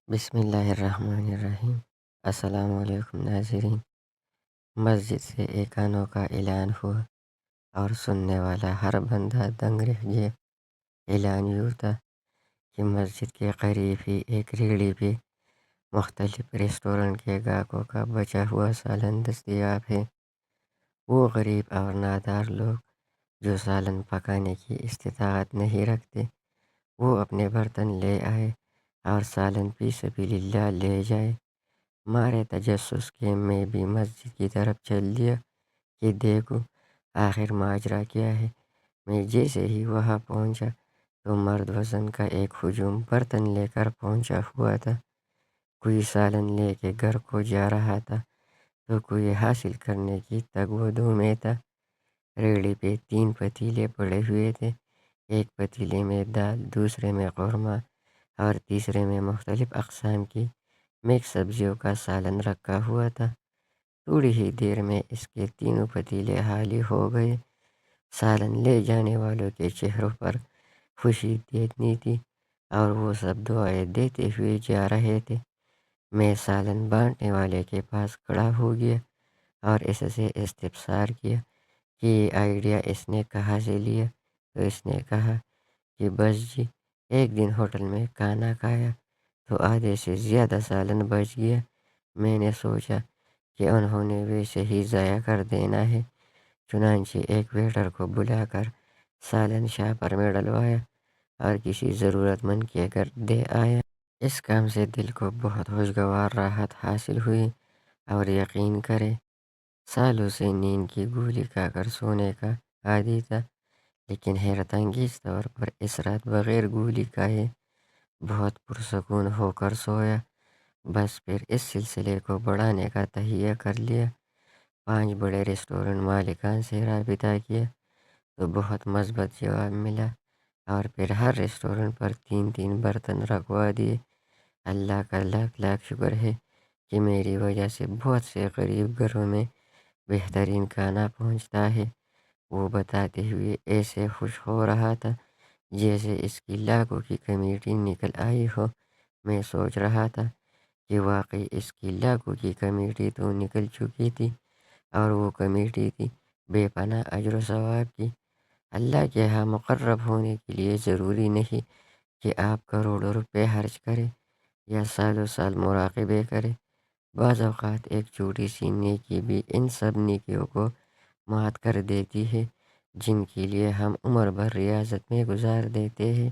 بسم اللہ الرحمن الرحیم۔ السلام علیکم ناظرین۔ مسجد سے ایک انوکھا اعلان ہوا اور سننے والا ہر بندہ دنگ رہ گیا۔ اعلان یوں تھا کہ مسجد کے قریب ہی ایک ریڑھی پہ مختلف ریسٹورنٹ کے گاہکوں کا بچا ہوا سالن دستیاب ہے۔ وہ غریب اور نادار لوگ جو سالن پکانے کی استطاعت نہیں رکھتے، وہ اپنے برتن لے آئے اور سالن فی سبیل اللہ لے جائے۔ مارے تجسس کے میں بھی مسجد کی طرف چل دیا کہ دیکھو آخر ماجرا کیا ہے۔ میں جیسے ہی وہاں پہنچا تو مرد وزن کا ایک ہجوم برتن لے کر پہنچا ہوا تھا۔ کوئی سالن لے کے گھر کو جا رہا تھا تو کوئی حاصل کرنے کی تگ و دو میں تھا۔ ریڑھی پہ 3 پتیلے پڑے ہوئے تھے۔ ایک پتیلے میں دال، دوسرے میں قورمہ اور تیسرے میں مختلف اقسام کی مکس سبزیوں کا سالن رکھا ہوا تھا۔ تھوڑی ہی دیر میں اس کے تینوں پتیلے خالی ہو گئے۔ سالن لے جانے والوں کے چہروں پر خوشی دیکھنی تھی اور وہ سب دعائیں دیتے ہوئے جا رہے تھے۔ میں سالن بانٹنے والے کے پاس کھڑا ہو گیا اور اس سے استفسار کیا کہ یہ آئیڈیا اس نے کہاں سے لیا، تو اس نے کہا کہ بس جی، ایک دن ہوٹل میں کھانا کھایا تو آدھے سے زیادہ سالن بچ گیا۔ میں نے سوچا کہ انہوں نے ویسے ہی ضائع کر دینا ہے، چنانچہ ایک ویٹر کو بلا کر سالن شاپر میں ڈلوایا اور کسی ضرورت مند کے گھر دے آیا۔ اس کام سے دل کو بہت خوشگوار راحت حاصل ہوئی، اور یقین کرے سالوں سے نیند کی گولی کھا کر سونے کا عادی تھا، لیکن حیرت انگیز طور پر اس رات بغیر گولی کھائے بہت پرسکون ہو کر سویا۔ بس پھر اس سلسلے کو بڑھانے کا تہیہ کر لیا۔ 5 بڑے ریسٹورنٹ مالکان سے رابطہ کیا تو بہت مثبت جواب ملا، اور پھر ہر ریسٹورنٹ پر 3 برتن رکھوا دیے۔ اللہ کا لاکھ لاکھ شکر ہے کہ میری وجہ سے بہت سے غریب گھروں میں بہترین کھانا پہنچتا ہے۔ وہ بتاتے ہوئے ایسے خوش ہو رہا تھا جیسے اس کی لاکھوں کی کمیٹی نکل آئی ہو۔ میں سوچ رہا تھا کہ واقعی اس کی لاکھوں کی کمیٹی تو نکل چکی تھی، اور وہ کمیٹی تھی بے پناہ اجر و ثواب کی۔ اللہ کے ہاں مقرب ہونے کے لیے ضروری نہیں کہ آپ کروڑوں روپے خرچ کریں یا سالوں سال مراقبے کریں۔ بعض اوقات ایک چھوٹی سی نیکی بھی ان سب نیکیوں کو مات کر دیتی ہے جن کے لیے ہم عمر بھر ریاضت میں گزار دیتے ہیں۔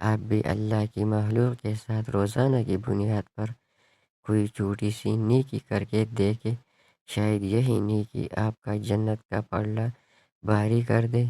آپ بھی اللہ کی مخلوق کے ساتھ روزانہ کی بنیاد پر کوئی چھوٹی سی نیکی کر کے دیکھیں، شاید یہی نیکی آپ کا جنت کا پلڑا بھاری کر دے۔